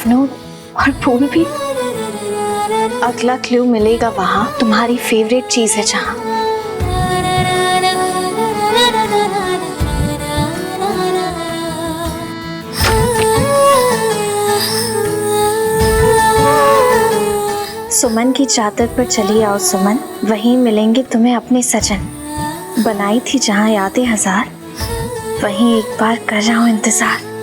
सपनों और भूल भी। अगला क्लू मिलेगा वहाँ, तुम्हारी फेवरेट चीज है जहाँ। सुमन की चादर पर चली आओ सुमन, वहीं मिलेंगे तुम्हें अपने सजन। बनाई थी जहाँ यादें हजार, वहीं एक बार कर रहा हूँ इंतजार।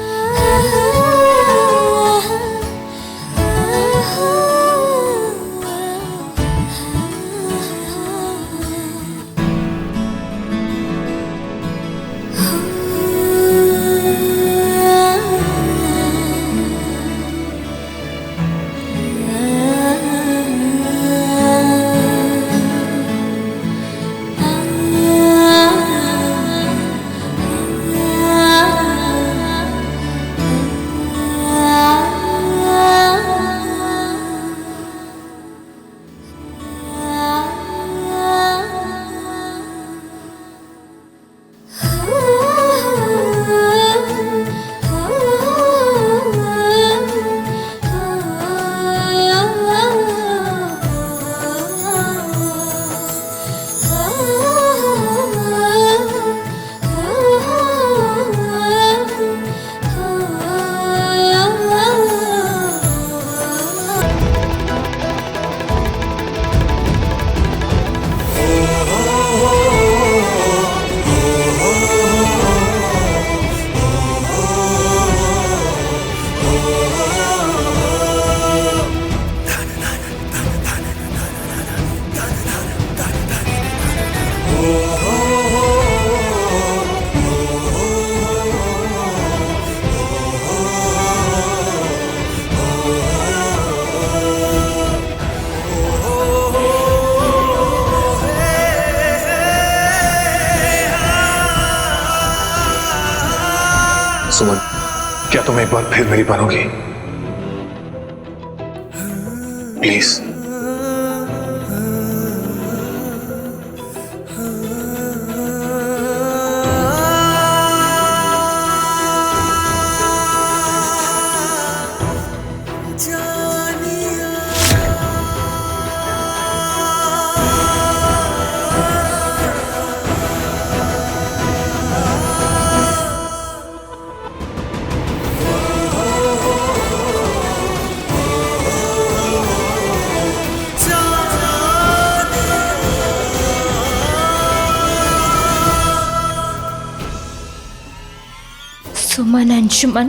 सुमन, क्या तुम एक बार फिर मेरी बनोगी? प्लीज। सुमन अंशुमन,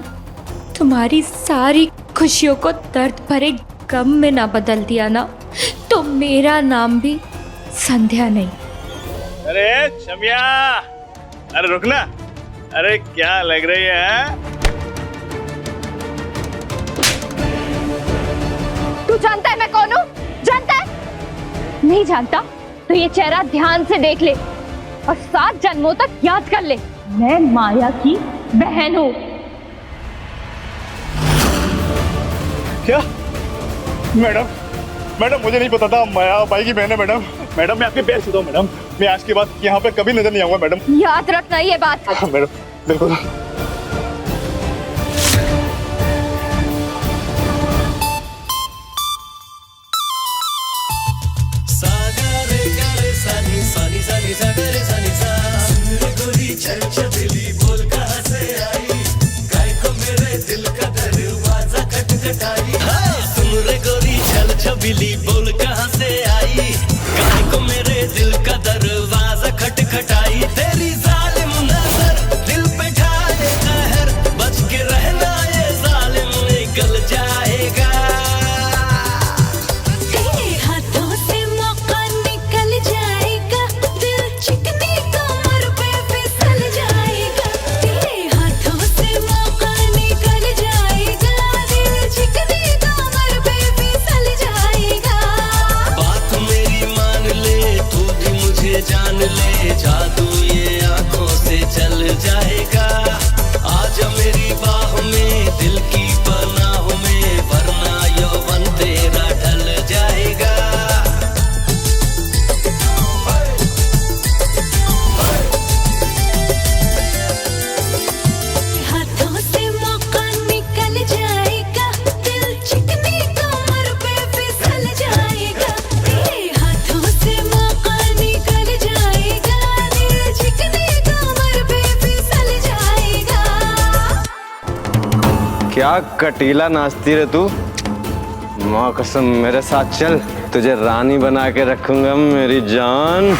तुम्हारी सारी खुशियों को दर्द भरे गम में ना बदल दिया ना, तो मेरा नाम भी संध्या नहीं। अरे शम्या, अरे रुकना, अरे क्या लग रही है? तू जानता है मैं कौन हूँ? जानता है? नहीं जानता तो ये चेहरा ध्यान से देख ले और 7 जन्मों तक याद कर ले। मैं माया की बहन हूँ। क्या? मैडम, मैडम मुझे नहीं पता था माया बाई की बहन है। मैडम, मैडम मैं आपके पैर छूता हूँ मैडम। मैं आज के बाद यहाँ पे कभी नजर नहीं आऊंगा मैडम। याद रखना ये बात। मैडम बिल्कुल। छबीली बोल कहाँ से आई, गाय को मेरे दिल का दरवाजा खटखटाई। तेरी जालिम नजर दिल पे ढाए कहर, बच के रहना ये जालिम निकल जाएगा। तेरे हाथों से मौका निकल जाएगा, दिल चिकनी कमर पे फिसल जाएगा। तेरे हाथों से मौका निकल जाएगा, दिल चिकनी कमर पे फिसल जाएगा। बात मेरी मान ले, तू भी मुझे जान ले, जादू ये आंखों से चल जाएगा। आजा मेरी बाहों में, दिल की पनाहों में, वरना यौवन तेरा ढल जाएगा। हाथों से मौका निकल जाएगा, दिल क्या कटीला नाचती रे तू। माँ कसम मेरे साथ चल, तुझे रानी बना के रखूंगा मेरी जान।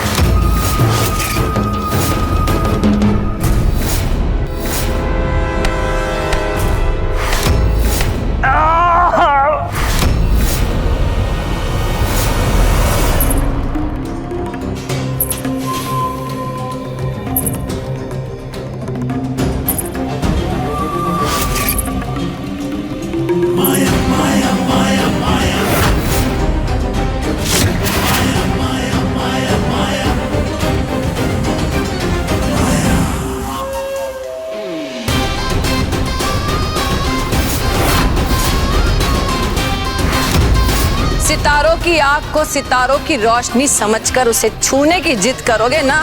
सितारों की आग को सितारों की रोशनी समझकर उसे छूने की जिद करोगे ना,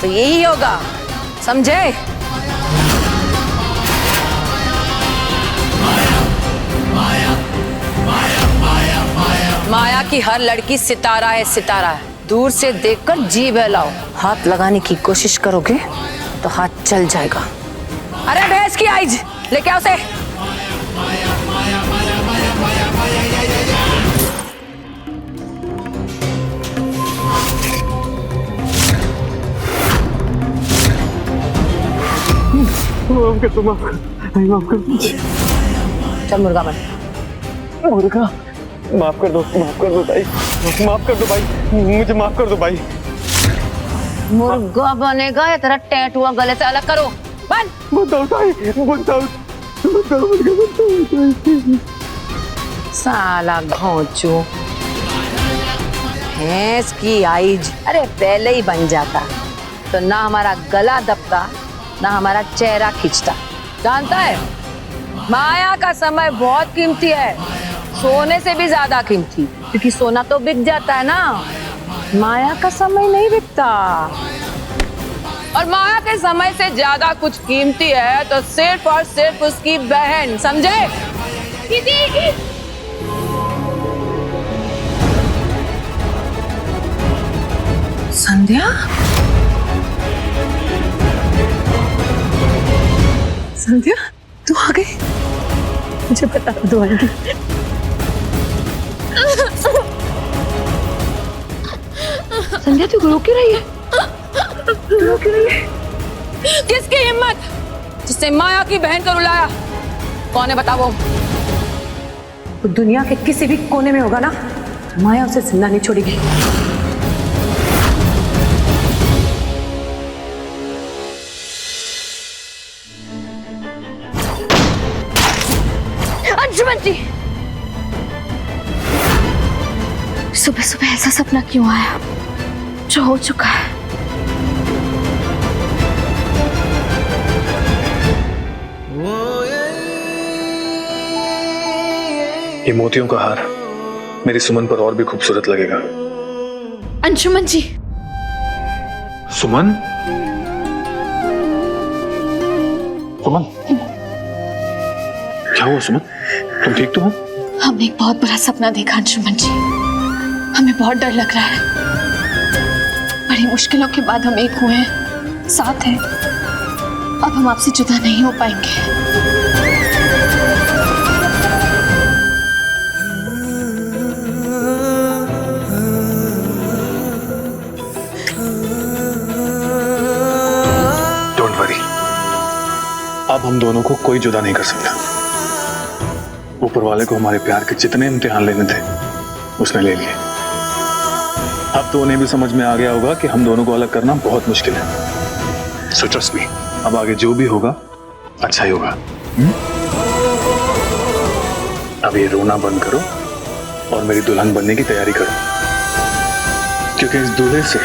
तो यही होगा, समझे? माया की हर लड़की सितारा है, सितारा है। दूर से देखकर जी बहलाओ, हाथ लगाने की कोशिश करोगे तो हाथ चल जाएगा। अरे भैंस की आइज लेके आओ उसे। माफ कर दो, माफ कर दो। चल मुर्गा बन। मुर्गा, माफ कर दो भाई, माफ कर दो भाई, मुझे माफ कर दो भाई। मुर्गा बनेगा या तेरा टैटुआ गले से अलग करो। बन। बताओ भाई, बताओ साला घोंचू, भैंस की आइज। अरे पहले ही बन जाता तो ना हमारा गला दबता ना हमारा चेहरा खींचता। जानता है, माया का समय बहुत कीमती है, सोने से भी ज्यादा कीमती, क्योंकि सोना तो बिक जाता है ना, माया का समय नहीं बिकता। और माया के समय से ज्यादा कुछ कीमती है तो सिर्फ और सिर्फ उसकी बहन, समझे? दीदी। संध्या, संध्या तू आ गई, मुझे पता था तू आएगी। संध्या तू रो क्यों रही है? रो क्यों रही है? किसकी हिम्मत जिसने माया की बहन को रुलाया? कौन है बता? वो दुनिया के किसी भी कोने में होगा ना, माया उसे जिंदा नहीं छोड़ेगी। अंशुमन जी, सुबह सुबह ऐसा सपना क्यों आया जो हो चुका है? ये मोतियों का हार मेरी सुमन पर और भी खूबसूरत लगेगा। अंशुमन जी। सुमन, सुमन, क्या हुआ सुमन? तुम ठीक तो हो? हमने एक बहुत बड़ा सपना देखा अंशुमन जी, हमें बहुत डर लग रहा है। बड़ी मुश्किलों के बाद हम एक हुए हैं, साथ हैं। अब हम आपसे जुदा नहीं हो पाएंगे। डोंट वरी, अब हम दोनों को कोई जुदा नहीं कर सकता। ऊपर वाले को हमारे प्यार के जितने इम्तिहान लेने थे उसने ले लिए। अब तो उन्हें भी समझ में आ गया होगा कि हम दोनों को अलग करना बहुत मुश्किल है। सो ट्रस्ट मी, अब आगे जो भी होगा अच्छा ही होगा। अब ये रोना बंद करो और मेरी दुल्हन बनने की तैयारी करो, क्योंकि इस दूल्हे से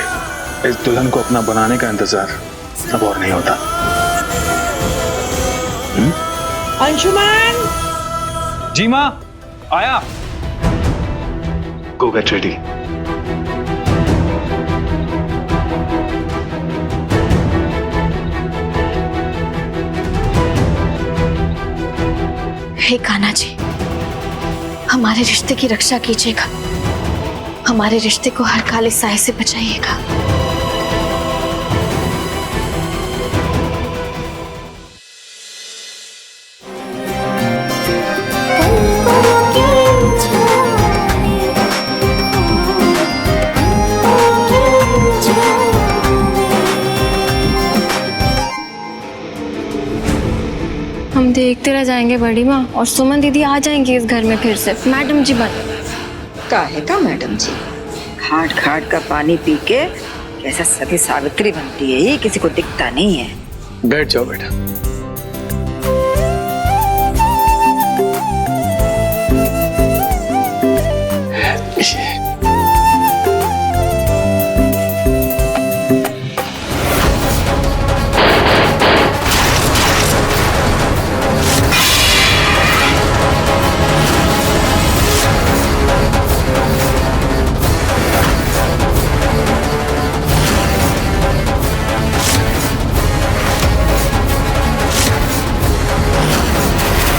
इस दुल्हन को अपना बनाने का इंतजार अब और नहीं होता। अंशुमन! जी माँ, आया। Go get ready. हे कान्हा जी, हमारे रिश्ते की रक्षा कीजिएगा, हमारे रिश्ते को हर काले साए से बचाइएगा। देखते रह जाएंगे बड़ी माँ, और सुमन दीदी आ जाएंगी इस घर में फिर से। मैडम जी बन काहे का मैडम जी, घाट घाट का पानी पी के कैसा सती सावित्री बनती है, ये किसी को दिखता नहीं है। बैठ जाओ बेटा।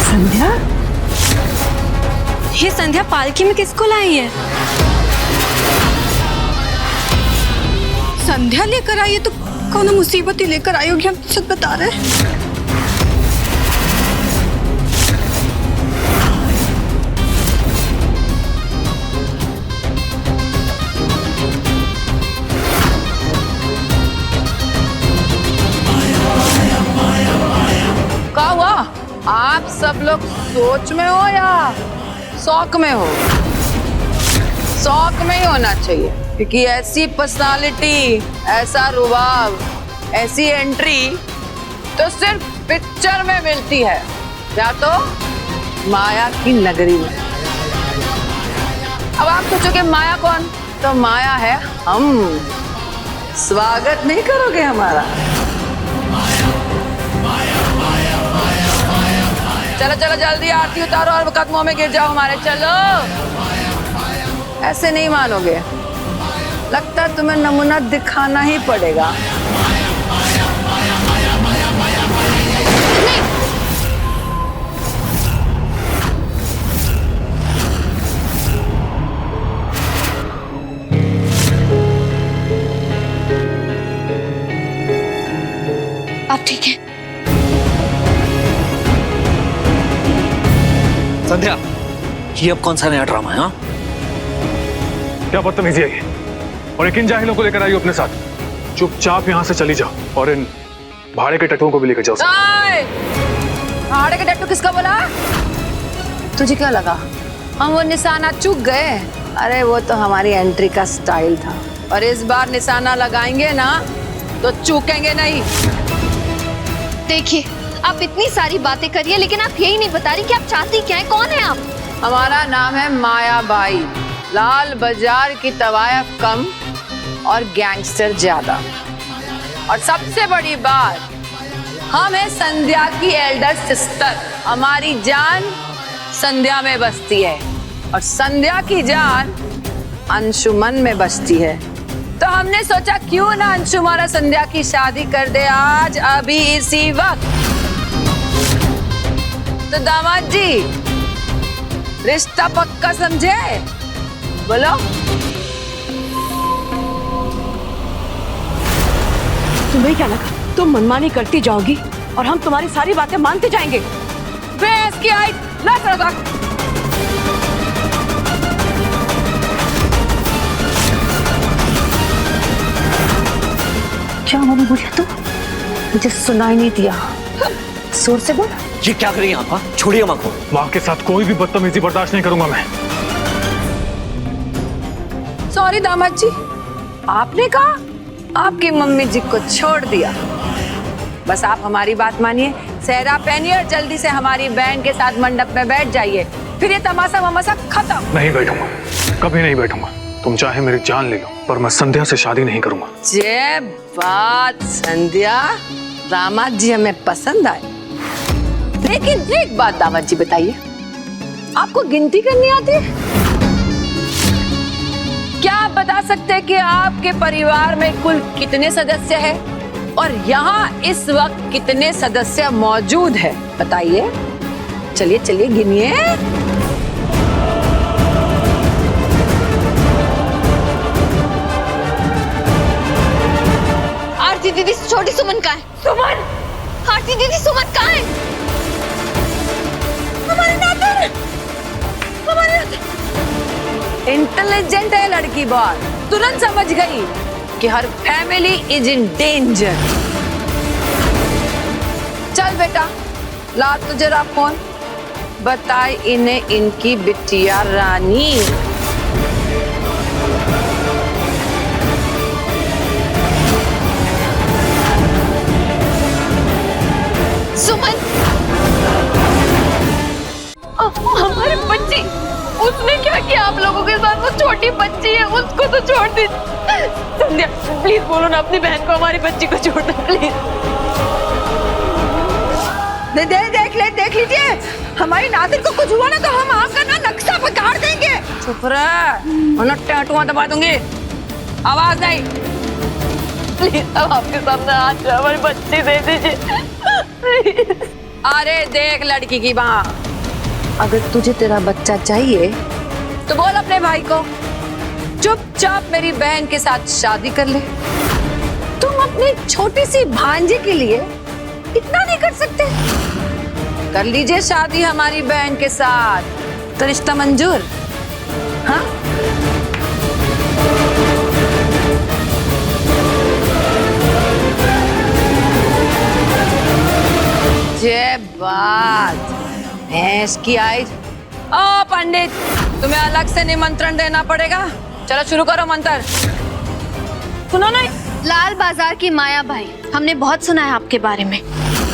संध्या, ये संध्या पालकी में किसको लाई है? संध्या लेकर आई है तो कौन मुसीबत ही लेकर आई होगी, हम सच बता रहे हैं। क्या हुआ? आप सब लोग सोच में हो या शौक में हो? शौक में ही होना चाहिए, क्योंकि ऐसी पर्सनालिटी, ऐसा रुबाब, ऐसी एंट्री तो सिर्फ पिक्चर में मिलती है, या तो माया की नगरी में। अब आप सोचोगे माया कौन? तो माया है हम। स्वागत नहीं करोगे हमारा? चलो चलो जल्दी आरती उतारो और कदमों में गिर जाओ हमारे। चलो, ऐसे नहीं मानोगे, लगता है तुम्हें नमूना दिखाना ही पड़ेगा। आप ठीक है? संध्या, ये अब कौन सा नया ड्रामा है? हाँ, क्या बदतमीजी है ये? और किन जाहिलों को लेकर आई हो अपने साथ? चुपचाप यहाँ से चली जाओ और इन भाड़े के टट्टुओं को भी लेकर जाओ। भाड़े के टट्टू किसका बोला? तुझे क्या लगा हम वो निशाना चूक गए? अरे वो तो हमारी एंट्री का स्टाइल था, और इस बार निशाना लगाएंगे ना तो चूकेंगे नहीं। देखिए, आप इतनी सारी बातें करिए, लेकिन आप यही नहीं बता रही कि आप चाहती क्या है, कौन है आप? हमारा नाम है माया बाई। लाल बाजार की तवायफ कम और गैंगस्टर ज्यादा। और सबसे बड़ी बात, हम है संध्या की एल्डर सिस्टर। हमारी जान संध्या में बसती है और संध्या की जान अंशुमन में बसती है। तो हमने सोचा क्यों ना अंशुमन और संध्या की शादी कर दे आज, अभी इसी वक्त। तो दामाद जी, रिश्ता पक्का समझे? बोलो। तुम्हें क्या लगा तुम मनमानी करती जाओगी और हम तुम्हारी सारी बातें मानते जाएंगे? भैंस की आई लग रहा। क्या मैंने बोला? तो मुझे सुनाई नहीं दिया, जोर से बोल। ये क्या करें यहाँ पर? छोड़िए माँ को। माँ के साथ कोई भी बदतमीजी बर्दाश्त नहीं करूंगा मैं। सॉरी दामाद जी, आपने कहा आपकी मम्मी जी को छोड़ दिया। बस आप हमारी बात मानिए, सेहरा पहनिए और जल्दी से हमारी बहन के साथ मंडप में बैठ जाइए, फिर ये तमाशा वमाशा खत्म। नहीं बैठूंगा, कभी नहीं बैठूंगा। तुम चाहे मेरी जान ले लो, पर मैं संध्या से शादी नहीं करूंगा। जय बात संध्या, दामाद जी हमें पसंद आए। लेकिन एक बात दामाद जी बताइए, आपको गिनती करनी आती है? क्या आप बता सकते हैं कि आपके परिवार में कुल कितने सदस्य हैं और यहाँ इस वक्त कितने सदस्य मौजूद है? बताइए, चलिए चलिए गिनिए। आरती दीदी, छोटी सुमन कहाँ है? सुमन! आरती दीदी, सुमन कहाँ है? हमारे नाते, हमारे नाते। इंटेलिजेंट है लड़की, बहुत तुरंत समझ गई कि हर फैमिली इज इन डेंजर। चल बेटा, ला तो जरा फोन, बताई इन्हें इनकी बिटिया रानी। सुमन, हमारी बच्ची, उसने क्या किया आप लोगों के साथ? वो छोटी बच्ची है, उसको तो छोड़ दी। संध्या प्लीज बोलो ना अपनी बहन को हमारी बच्ची को छोड़ दो प्लीज। देख लीजिए, हमारी नादिर को कुछ हुआ ना तो हम आपका ना नक्शा बिगाड़ देंगे। चुप रह, टैटुआ दबा दूंगी, आवाज नहीं। प्लीज अब आपके सामने हाथ में हमारी बच्ची दे दीजिए। अरे देख लड़की की माँ, अगर तुझे तेरा बच्चा चाहिए तो बोल अपने भाई को चुपचाप मेरी बहन के साथ शादी कर ले। तुम अपनी छोटी सी भांजे के लिए इतना नहीं कर सकते? कर लीजिए शादी हमारी बहन के साथ, तो रिश्ता मंजूर? हाँ? जय बात, भैंस की आई। ओ पंडित, तुम्हें अलग से निमंत्रण देना पड़ेगा। चलो शुरू करो मंत्र। सुनो ना, लाल बाजार की माया भाई, हमने बहुत सुना है आपके बारे में,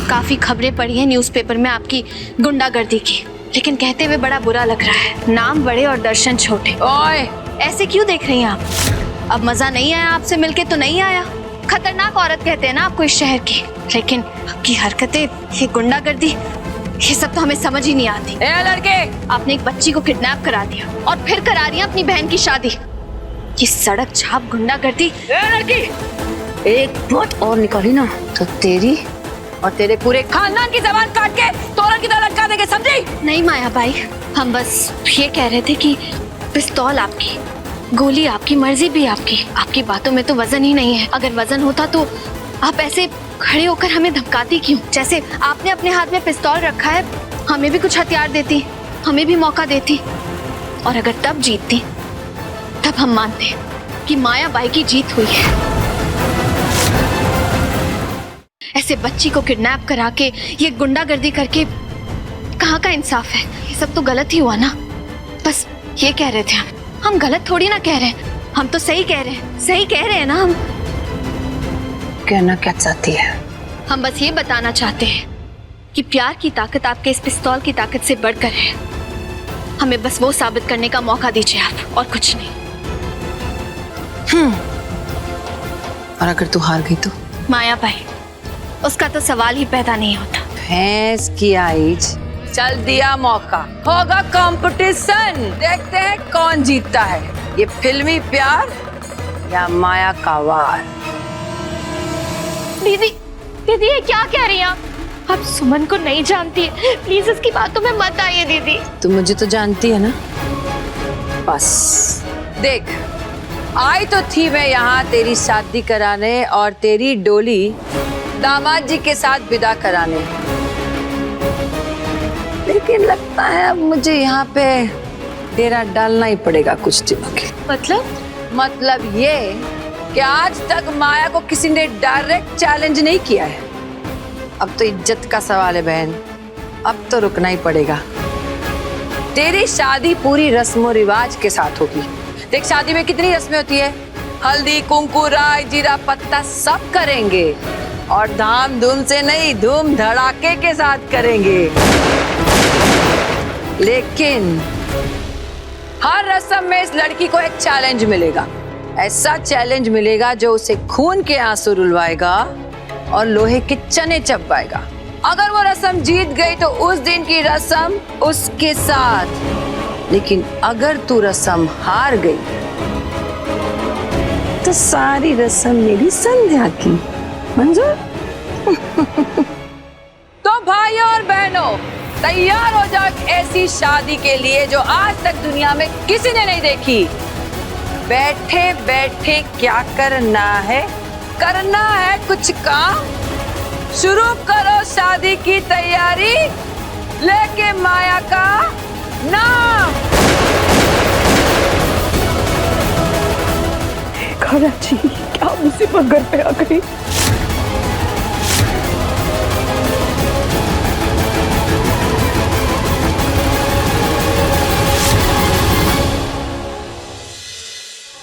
काफी खबरें पढ़ी हैं न्यूज़पेपर में आपकी गुंडागर्दी की, लेकिन कहते हुए बड़ा बुरा लग रहा है। नाम बड़े और दर्शन छोटे। ओए, ऐसे क्यों देख रही हैं आप? अब मजा नहीं आया आपसे मिलके तो नहीं आया। खतरनाक औरत कहते हैं ना आपको इस शहर की, लेकिन आपकी हरकतें, ये गुंडागर्दी, ये सब तो हमें समझ ही नहीं आती। ए लड़के, आपने एक बच्ची को किडनैप करा दिया और फिर करा रही हैं अपनी बहन की शादी। ये सड़क छाप गुंडागर्दी। ए लड़की, एक बात और निकाली ना तो तेरी और तेरे पूरे खानदान की जबान काट के तोरण की तरह लटका देंगे, समझी? नहीं माया भाई, हम बस ये कह रहे थे कि पिस्तौल आपकी, गोली आपकी, मर्जी भी आपकी। आपकी बातों में तो वजन ही नहीं है। अगर वजन होता तो आप ऐसे खड़े होकर हमें धमकाती क्यों? जैसे आपने अपने हाथ में पिस्तौल रखा है, हमें भी कुछ हथियार देती, हमें भी मौका देती, और अगर तब जीतती तब हम मानते कि माया बाई की जीत हुई है। ऐसे बच्ची को किडनैप करा के, ये गुंडागर्दी करके कहाँ का इंसाफ है? ये सब तो गलत ही हुआ ना। बस ये कह रहे थे हम गलत थोड़ी ना कह रहे हैं, हम तो सही कह रहे हैं, सही कह रहे हैं ना। हम कहना क्या चाहती है? हम बस ये बताना चाहते हैं कि प्यार की ताकत आपके इस पिस्तौल की ताकत से बढ़कर है। हमें बस वो साबित करने का मौका दीजिए आप, और कुछ नहीं। और अगर तू हार गई तो? माया भाई, उसका तो सवाल ही पैदा नहीं होता। भैंस की आइज, चल दिया मौका, होगा कंपटीशन, देखते हैं कौन जीतता है, ये फिल्मी प्यार या माया का वार। दीदी, दीदी ये क्या कह रही हैं आप सुमन को नहीं जानती है, प्लीज इसकी बातों में मत आइए दीदी। तू मुझे तो जानती है ना। बस देख, आई तो थी मैं यहाँ तेरी शादी कराने और तेरी डोली दामाद जी के साथ विदा कराने, लेकिन लगता है अब मुझे यहाँ पे डेरा डालना ही पड़ेगा कुछ दिनों के। मतलब ये कि आज तक माया को किसी ने डायरेक्ट चैलेंज नहीं किया है। अब तो इज्जत का सवाल है बहन, अब तो रुकना ही पड़ेगा। तेरी शादी पूरी रस्मों रिवाज के साथ होगी। देख, शादी में कितनी रस्में होती है, हल्दी, कुंकू, राई, जीरा, पत्ता सब करेंगे, और धाम धूम से नहीं, धूम धड़ाके के साथ करेंगे। लेकिन हर रस्म में इस लड़की को एक चैलेंज मिलेगा। ऐसा चैलेंज मिलेगा जो उसे खून के आंसू रुलवाएगा और लोहे के चने चबवाएगा। अगर वो रस्म जीत गई तो उस दिन की रस्म उसके साथ, लेकिन अगर तू रस्म हार गई तो सारी रस्म मेरी संध्या की। मंजूर? तो भाइयों और बहनों, तैयार हो जाओ ऐसी शादी के लिए जो आज तक दुनिया में किसी ने नहीं देखी। बैठे बैठे क्या करना है, करना है कुछ काम। शुरू करो शादी की तैयारी, लेके माया का नाम। जी क्या मुसीबत घर पे आ गई।